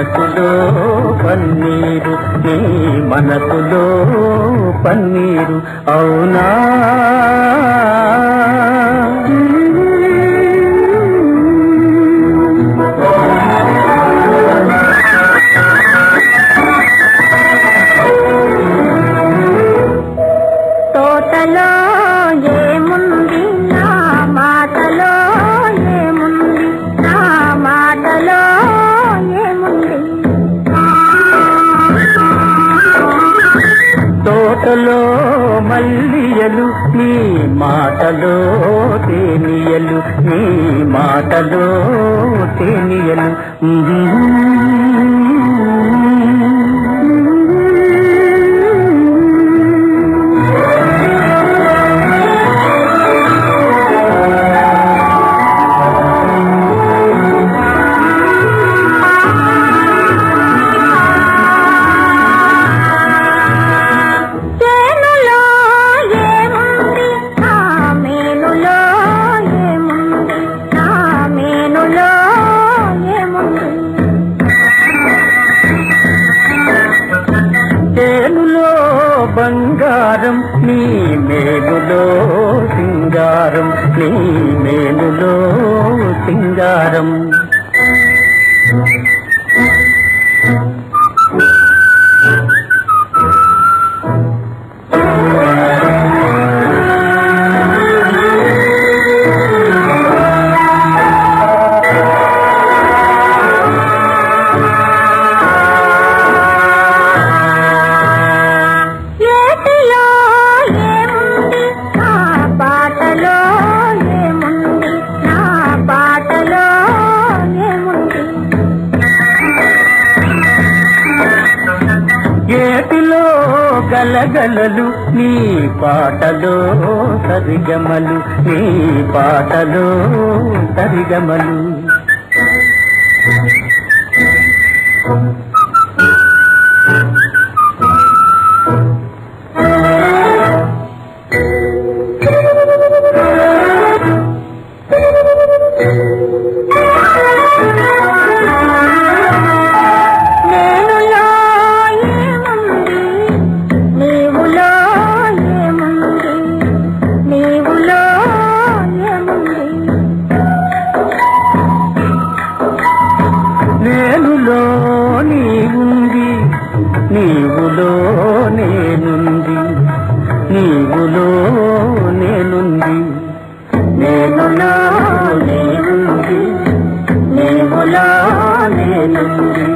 మనసులో పన్నీరు, నీ మనసులో పన్నీరు అవునా? తోటలో ఏముంది నా మాటలో ఏముంది, నా మాటలో ఏముంది. తోటలో మల్లియలు, నీ మాటలో తేనియలు, నీ మాటలో తేనియలు. బంగారం నీ మేలులో సింగారం, నీ మేలులో సింగారం. ఏటిలో గలగలలు, నీ పాటలో సరిగమలు, నీ పాటలో సరిగమలు. నేనులో నీవుంది, నీవులో నేనుంది, నీవులో నేనుంది. నేనులో నీవుంది, నీవులో నేనుంది.